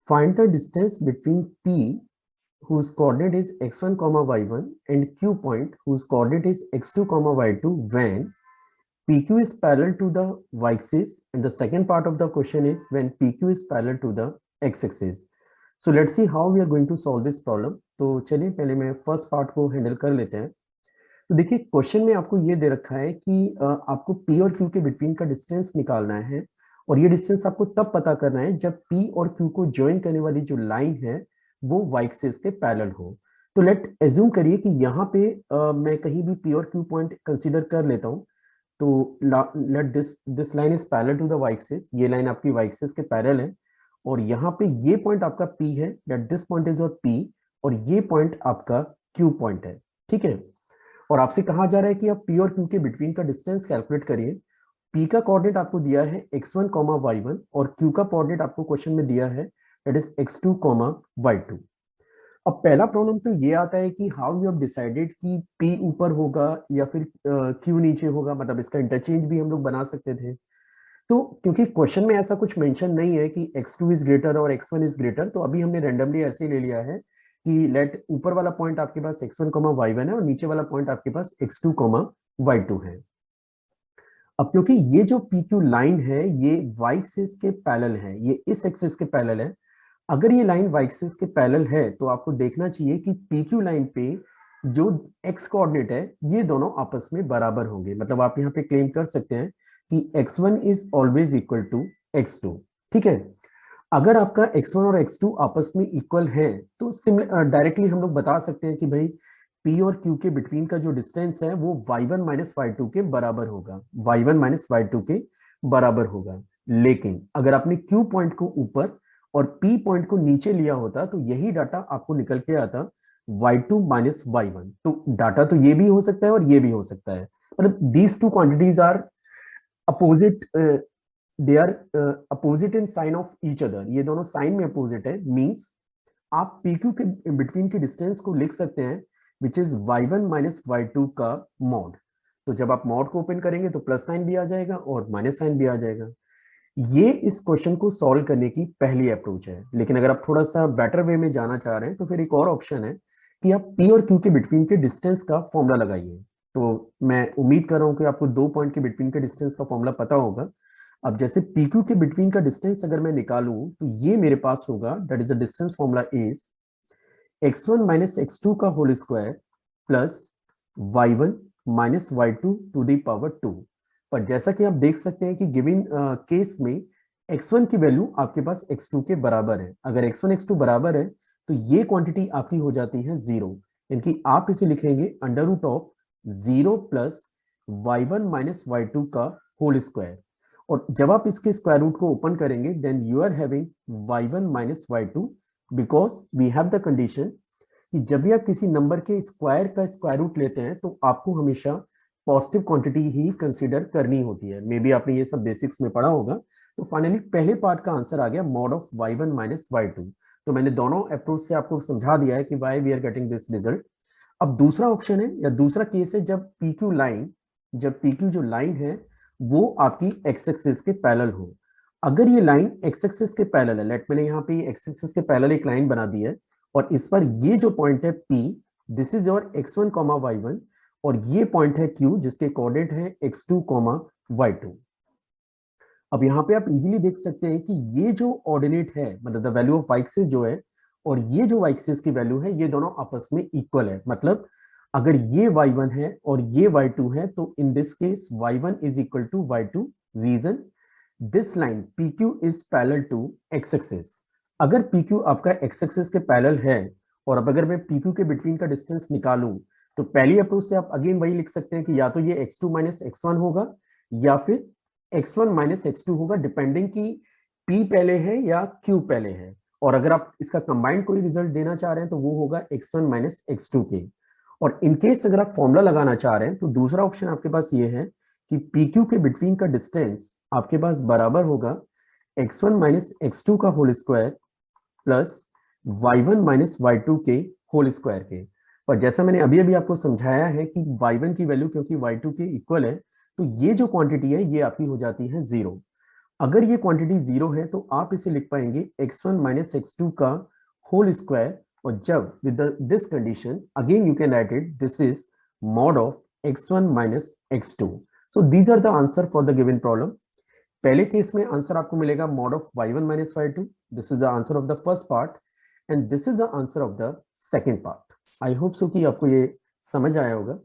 Find the distance between P, whose coordinate is x1, y1, and Q point, whose coordinate is x2, y2, when PQ is parallel to the y-axis, and the second part of the question is when PQ is parallel to the x-axis. So let's see how we are going to solve this problem. तो चलिए पहले मैं first part को handle कर लेते हैं। तो देखिए क्वेश्चन में आपको ये दे रखा है कि आपको P और Q के बिटवीन का डिस्टेंस निकालना है, और ये डिस्टेंस आपको तब पता करना है जब P और Q को ज्वाइन करने वाली जो लाइन है वो y एक्सिस के पैरेलल हो। तो लेट एज्यूम करिए कि यहाँ पे मैं कहीं भी P और Q पॉइंट कंसीडर कर लेता हूँ। तो let this line is parallel to the y axis, ये लाइन आपकी y एक्सिस के पैरेलल है, और यहाँ पे ये पॉइंट आपका P है, let this point is your P, और ये पॉइंट आपका Q पॉइंट है। ठीक है, और आपसे कहा जा रहा है कि आप P और Q के बिटवीन का डिस्टेंस कैलकुलेट करिए। P का कोऑर्डिनेट आपको दिया है x1, y1, और Q का कोऑर्डिनेट आपको क्वेश्चन में दिया है दैट इज x2, y2। अब पहला प्रॉब्लम तो ये आता है कि हाउ यू हैव डिसाइडेड कि P ऊपर होगा या फिर Q नीचे होगा, मतलब इसका इंटरचेंज भी हम लोग बना सकते थे। तो क्योंकि क्वेश्चन में ऐसा कुछ मेंशन नहीं है कि x2 इज ग्रेटर और x1 इज ग्रेटर, तो अभी हमने रैंडमली ऐसे ले लिया है कि लेट ऊपर वाला पॉइंट आपके पास x1, y1 है और नीचे वाला पॉइंट आपके पास x2, y2 है। अब क्योंकि ये जो PQ लाइन है ये y एक्सिस के पैरेलल है, ये इस एक्सिस के पैरेलल है। अगर ये लाइन y एक्सिस के पैरेलल है तो आपको देखना चाहिए कि PQ लाइन पे जो x कोऑर्डिनेट है ये दोनों आपस में बराबर होंगे। मतलब आप यहाँ पे क्लेम कर सकते हैं कि x1 is always equal to x2। ठीक है, अगर आपका x1 और x2 आपस में इक्वल है तो डायरेक्टली हम लोग बता सकते हैं कि भाई P और Q के बिटवीन का जो डिस्टेंस है वो y1 माइनस y2 के बराबर होगा, y1 माइनस y2 के बराबर होगा। लेकिन अगर आपने Q पॉइंट को ऊपर और P पॉइंट को नीचे लिया होता तो यही डाटा आपको निकल के आता y2 माइनस y1। तो डाटा तो ये भी हो सकता है और ये भी हो सकता है, मतलब these two quantities are opposite, they are opposite in sign of each other. ये दोनों साइन में अपोजिट है, मींस आप PQ के बिटवीन के डिस्टेंस को लिख सकते हैं which is y1 minus y2 का मॉड। तो जब आप मॉड को ओपन करेंगे तो प्लस साइन भी आ जाएगा और माइनस साइन भी आ जाएगा। ये इस क्वेश्चन को सॉल्व करने की पहली अप्रोच है। लेकिन अगर आप थोड़ा सा बेटर वे में जाना चाह रहे हैं तो फिर एक और ऑप्शन है कि आप P और Q के बिटवीन के डिस्टेंस का फॉर्मूला लगाइए। तो मैं उम्मीद कर रहा हूं कि आपको दो पॉइंट के बिटवीन के डिस्टेंस का फॉर्मूला पता होगा। अब जैसे PQ के बिटवीन का डिस्टेंस अगर मैं निकालूं तो ये मेरे पास होगा, that is the distance formula is x1 minus x2 का whole square plus y1 minus y2 to the power 2। पर जैसा कि आप देख सकते हैं कि गिवन केस में x1 की वैल्यू आपके पास x2 के बराबर है। अगर x1 x2 बराबर है तो ये क्वांटिटी आपकी हो जाती है जीरो, यानी आप इसे लिखेंगे under root of 0 plus y1 minus y2 का होल स्क्वायर। और जब आप इसके स्क्वायर रूट को ओपन करेंगे then you are having y1 minus y2, because we have the condition कि जब भी आप किसी नंबर के स्क्वायर का स्क्वायर रूट लेते हैं तो आपको हमेशा पॉजिटिव क्वांटिटी ही कंसीडर करनी होती है। मे बी आपने ये सब बेसिक्स में पढ़ा होगा। तो फाइनली पहले पार्ट का आंसर आ गया mod of y1 minus y2। तो मैंने दोनों अप्रोच से आपको समझा दिया है कि why we are getting this result. अब दूसरा ऑप्शन है या दूसरा केस है जब PQ लाइन, जब PQ जो लाइन है वो आपकी x एक्सिस के पैरेलल हो। अगर ये लाइन x एक्सिस के पैरेलल है, लेट मैंने यहाँ पे x एक्सिस के पैरेलल एक लाइन बना दी है और इस पर ये जो पॉइंट है P, this is your x1, y1, और ये पॉइंट है Q जिसके कोऑर्डिनेट है x2, y2। अब यहाँ पे आप इजीली देख सकते हैं कि ये जो ऑर्डिनेट है, मतलब the value of y axis जो है और ये जो y एक्सिस की वैल्यू है ये दोनों आपस में इक्वल है। मतलब अगर ये y1 है और ये y2 है तो in this case y1 is equal to y2। Reason, this line PQ is parallel to x axis. अगर PQ आपका x एक्सिस के पैरेलल है और अब अगर मैं PQ के बिटवीन का डिस्टेंस निकालूं तो पहली अप्रोच से आप अगेन वही लिख सकते हैं कि या तो ये x2 माइनस x1 होगा या फिर x1 माइनस x2 होगा, डिपेंडिंग कि P पहले है या Q पहले है। और अगर आप इसका कंबाइंड कोई रिजल्ट देना चाह रहे हैं तो वो होगा x1 माइनस x2 के। और इनकेस अगर आप फॉर्मूला लगाना चाह रहे हैं तो दूसरा ऑप्शन आपके पास ये है कि PQ के बिटवीन का डिस्टेंस आपके पास बराबर होगा x1 माइनस x2 का whole square plus y1 minus y2 के होल स्क्वायर के। पर जैसा मैंने अभी अभी आपको समझाया है कि y1 की वैल्यू क्योंकि y2 के इक्वल है तो ये जो क्वांटिटी है ये आपकी हो जाती है जीरो। अगर ये क्वांटिटी जीरो है तो आप इसे लिख पाएंगे x1 माइनस x2 का होल स्क्वायर, और जब with this condition again you can write it, this is mod of x1 minus x2. So these are the answer for the given problem. पहले केस में आंसर आपको मिलेगा mod of y1 minus y2. This is the answer of the first part and this is the answer of the second part. I hope so कि आपको ये समझ आया होगा.